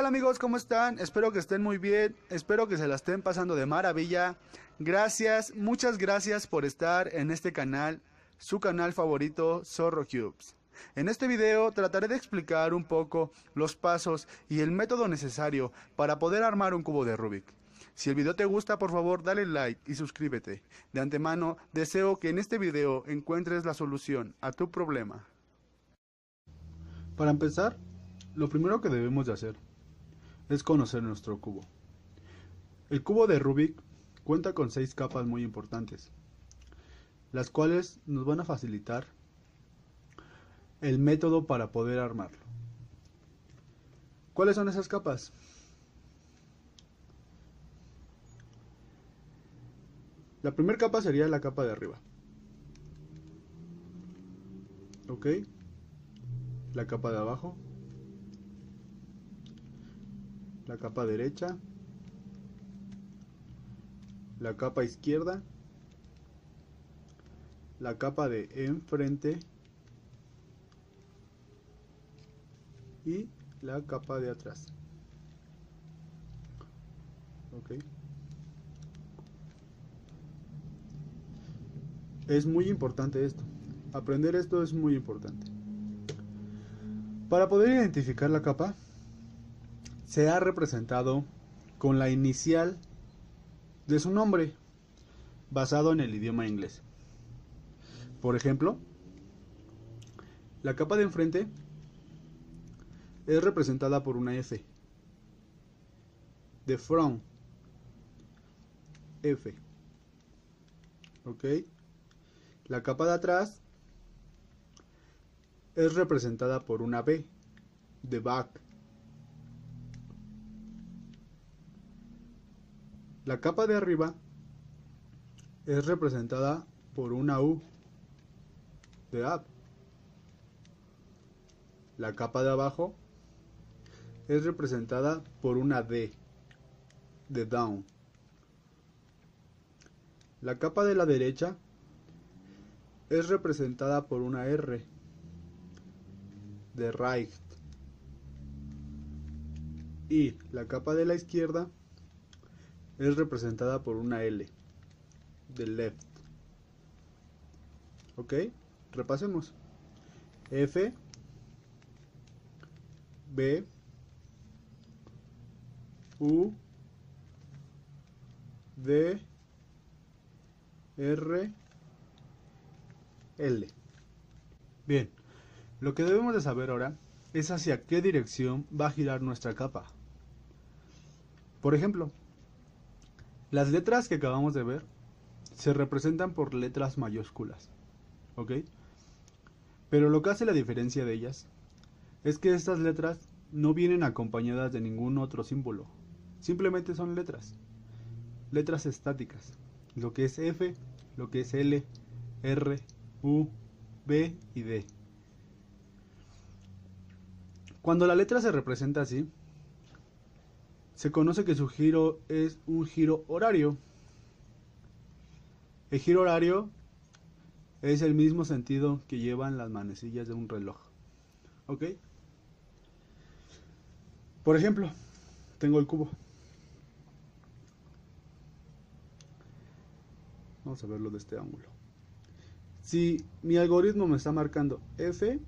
tal amigos? ¿Cómo están? Espero que estén muy bien, espero que se la estén pasando de maravilla. Gracias, muchas gracias por estar en este canal, su canal favorito, Zorro Cubes. En este video trataré de explicar un poco los pasos y el método necesario para poder armar un cubo de Rubik. Si el video te gusta, por favor dale like y suscríbete. De antemano, deseo que en este video encuentres la solución a tu problema. Para empezar, lo primero que debemos de hacer es conocer nuestro cubo. El cubo de Rubik cuenta con 6 capas muy importantes, las cuales nos van a facilitar el método para poder armarlo. ¿Cuáles son esas capas? La primera capa sería la capa de arriba. ¿Ok? La capa de abajo. La capa derecha. La capa izquierda. La capa de enfrente. Y la capa de atrás. ¿Ok? Es muy importante esto. Aprender esto es muy importante. Para poder identificar la capa, se ha representado con la inicial de su nombre, basado en el idioma inglés. Por ejemplo, la capa de enfrente es representada por una F. De front, F. ¿Ok? La capa de atrás es representada por una B. De back. La capa de arriba es representada por una U. De up. La capa de abajo es representada por una D. De down. La capa de la derecha es representada por una R. De right. Y la capa de la izquierda es representada por una L. De left. ¿Ok? Repasemos. F, B, U, D, R, L. Bien, lo que debemos de saber ahora es hacia qué dirección va a girar nuestra capa. Por ejemplo, las letras que acabamos de ver se representan por letras mayúsculas, ¿ok? Pero lo que hace la diferencia de ellas es que estas letras no vienen acompañadas de ningún otro símbolo, simplemente son letras estáticas, lo que es F, lo que es L, R, U, B y D. Cuando la letra se representa así, se conoce que su giro es un giro horario. El giro horario es el mismo sentido que llevan las manecillas de un reloj. ¿Ok? Por ejemplo, tengo el cubo. Vamos a verlo de este ángulo. Si mi algoritmo me está marcando F,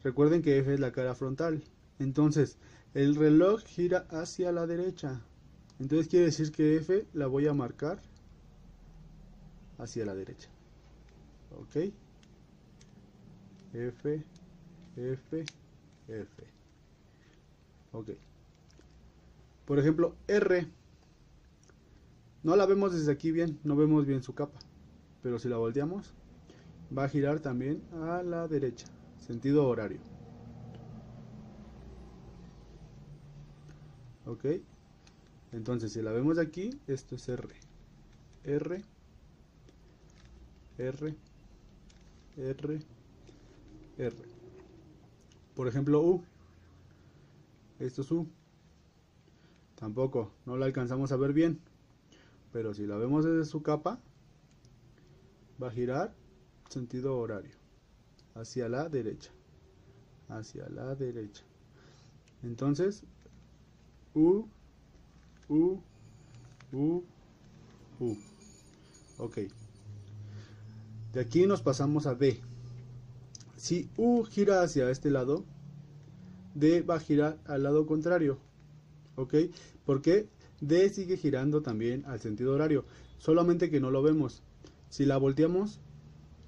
recuerden que F es la cara frontal. Entonces, el reloj gira hacia la derecha. Entonces quiere decir que F la voy a marcar hacia la derecha. ¿Ok? F, F, F. Ok. Por ejemplo, R. No la vemos desde aquí bien, no vemos bien su capa. Pero si la volteamos, va a girar también a la derecha. Sentido horario. Ok. Entonces, si la vemos de aquí, esto es R. R. R. R. R. Por ejemplo, U. Esto es U. Tampoco, no la alcanzamos a ver bien. Pero si la vemos desde su capa, va a girar sentido horario. Hacia la derecha. Hacia la derecha. Entonces, U, U, U, U. Ok. De aquí nos pasamos a D. Si U gira hacia este lado, D va a girar al lado contrario. ¿Ok? Porque D sigue girando también al sentido horario, solamente que no lo vemos. Si la volteamos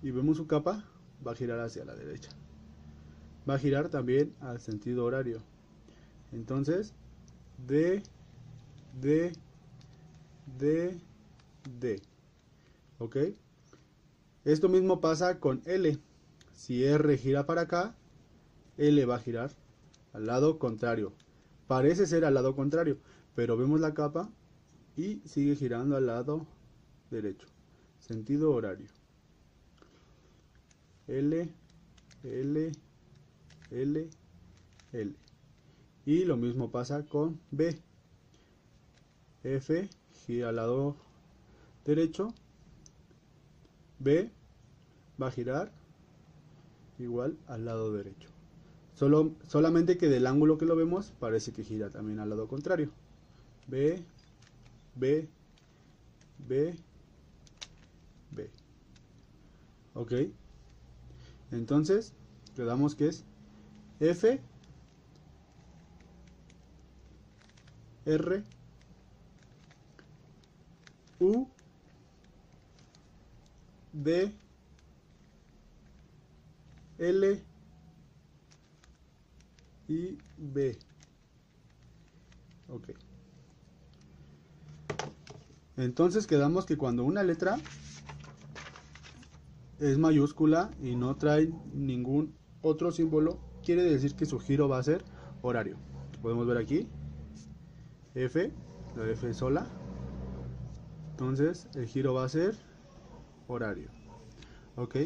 y vemos su capa, va a girar hacia la derecha. Va a girar también al sentido horario. Entonces, D, D, D, D. ¿Ok? Esto mismo pasa con L. Si R gira para acá, L va a girar al lado contrario. Parece ser al lado contrario, pero vemos la capa y sigue girando al lado derecho. Sentido horario. L, L, L, L. Y lo mismo pasa con B. F gira al lado derecho. B va a girar igual al lado derecho. Solamente que del ángulo que lo vemos parece que gira también al lado contrario. B, B, B, B. Ok. Entonces, quedamos que es F, R, U, D, L y B. Ok. Entonces quedamos que cuando una letra es mayúscula y no trae ningún otro símbolo, quiere decir que su giro va a ser horario. Podemos ver aquí F, la F sola. Entonces el giro va a ser horario. Ok.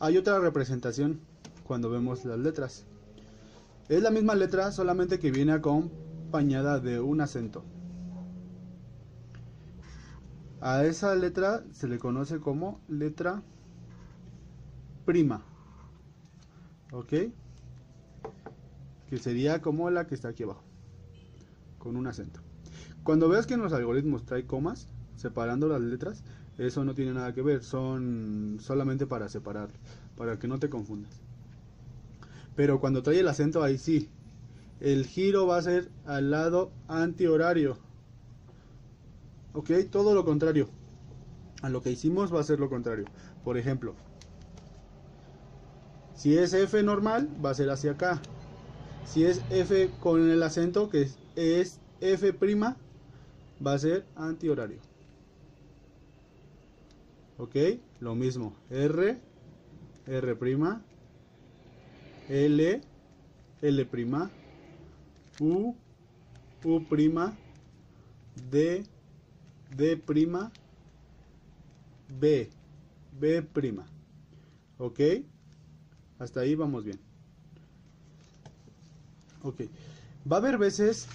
Hay otra representación cuando vemos las letras. Es la misma letra, solamente que viene acompañada de un acento. A esa letra se le conoce como letra prima. ¿Ok? Que sería como la que está aquí abajo, con un acento. Cuando veas que en los algoritmos trae comas separando las letras, eso no tiene nada que ver, son solamente para separar, para que no te confundas. Pero cuando trae el acento, ahí sí, el giro va a ser al lado antihorario. Ok, todo lo contrario a lo que hicimos va a ser lo contrario. Por ejemplo, si es F normal, va a ser hacia acá. Si es F con el acento, que es F', va a ser antihorario. Ok, lo mismo. R, R', L, L', U, U', D, D', B, B'. Ok, hasta ahí vamos bien. Ok, va a haber veces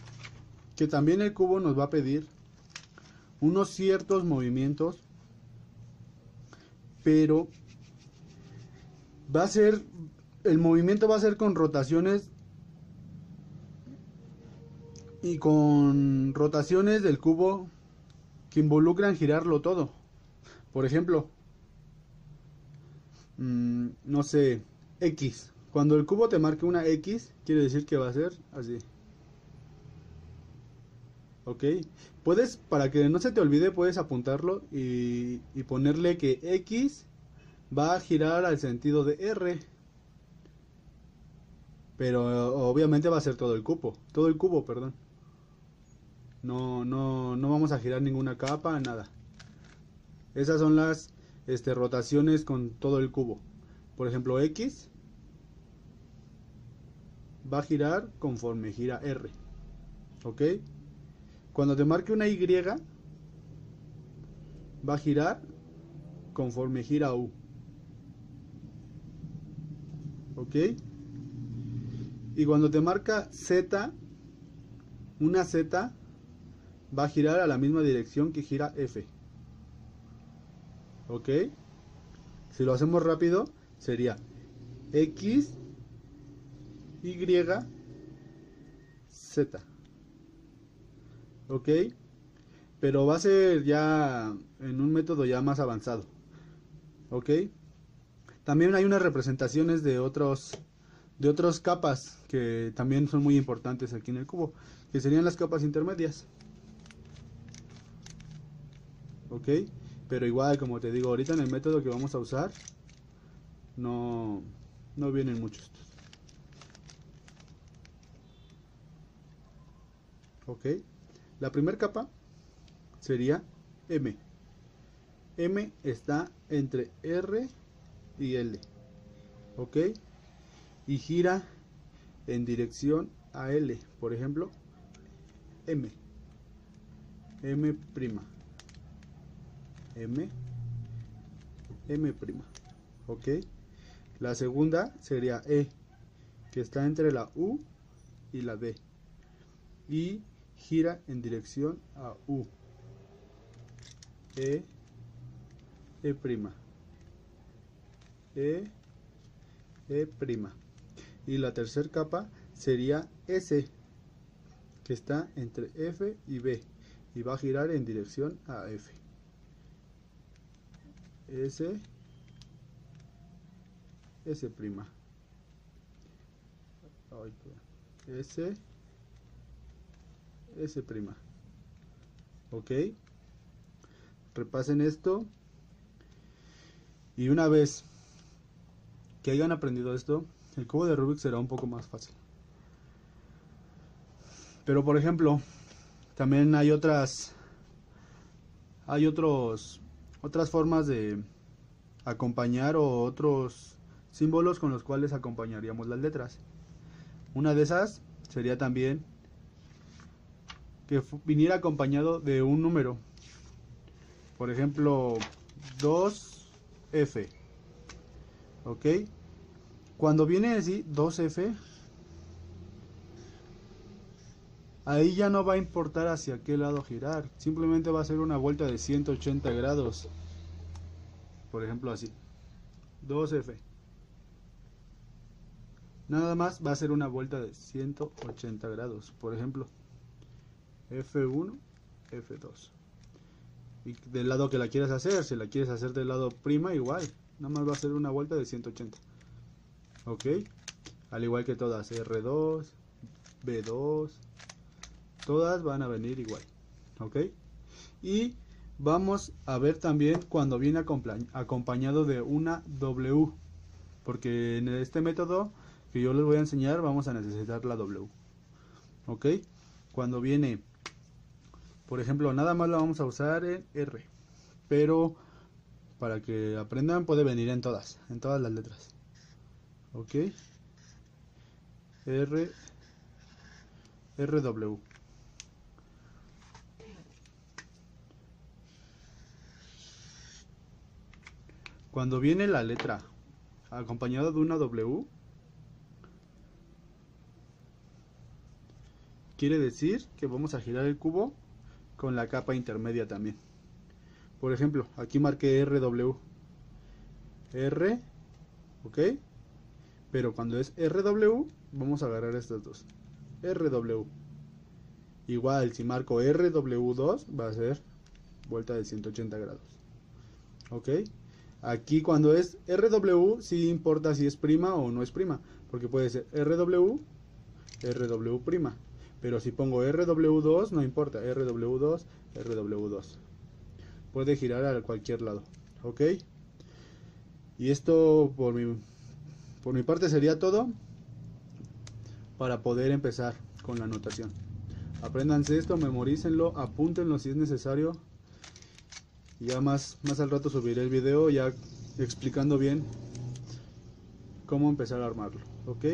que también el cubo nos va a pedir unos ciertos movimientos, pero va a ser, el movimiento va a ser con rotaciones y con rotaciones del cubo que involucran girarlo todo. Por ejemplo, no sé, X. Cuando el cubo te marque una X, quiere decir que va a ser así. ¿Ok? Puedes, para que no se te olvide, puedes apuntarlo y ponerle que X va a girar al sentido de R. Pero obviamente va a ser todo el cubo, perdón. No vamos a girar ninguna capa, nada. Esas son las rotaciones con todo el cubo. Por ejemplo, X va a girar conforme gira R. ¿Ok? Cuando te marque una Y, va a girar conforme gira U. ¿Ok? Y cuando te marca Z, una Z va a girar a la misma dirección que gira F. ¿Ok? Si lo hacemos rápido, sería X, Y, Z. Ok, pero va a ser ya en un método ya más avanzado. Ok, también hay unas representaciones de otros capas que también son muy importantes aquí en el cubo, que serían las capas intermedias. Ok, pero igual, como te digo, ahorita en el método que vamos a usar no vienen muchos. Ok, la primera capa sería M. M está entre R y L. Ok, y gira en dirección a L. Por ejemplo, M. M prima. M. M prima. Ok, la segunda sería E, que está entre la U y la D. Y gira en dirección a U. E. E prima. E. E prima. Y la tercera capa sería S, que está entre F y B y va a girar en dirección a F. S. S prima. S. S prima. Ok, repasen esto y una vez que hayan aprendido esto, el cubo de Rubik será un poco más fácil. Pero por ejemplo, también hay otras formas de acompañar o otros símbolos con los cuales acompañaríamos las letras. Una de esas sería también que viniera acompañado de un número. Por ejemplo, 2F. Ok, cuando viene así 2F, ahí ya no va a importar hacia qué lado girar, simplemente va a ser una vuelta de 180 grados. Por ejemplo así, 2F. Nada más va a ser una vuelta de 180 grados. Por ejemplo, F1, F2. Y del lado que la quieras hacer, si la quieres hacer del lado prima, igual. Nada más va a ser una vuelta de 180. Ok, al igual que todas, R2, B2, todas van a venir igual. Ok, y vamos a ver también cuando viene acompañado de una W, porque en este método que yo les voy a enseñar vamos a necesitar la W. Ok, cuando viene, por ejemplo, nada más la vamos a usar en R, pero para que aprendan puede venir en todas las letras. Ok, R, RW. Cuando viene la letra acompañada de una W, quiere decir que vamos a girar el cubo con la capa intermedia también. Por ejemplo, aquí marqué RW. R, ok, pero cuando es RW, vamos a agarrar estas dos. RW. Igual, si marco RW2, va a ser vuelta de 180 grados. Ok, aquí cuando es RW, sí importa si es prima o no es prima, porque puede ser RW, RW prima. Pero si pongo RW2, no importa, RW2, RW2. Puede girar a cualquier lado. Ok, y esto por mi parte sería todo para poder empezar con la notación. Apréndanse esto, memorícenlo, apúntenlo si es necesario. Y ya más al rato subiré el video ya explicando bien cómo empezar a armarlo. ¿Ok?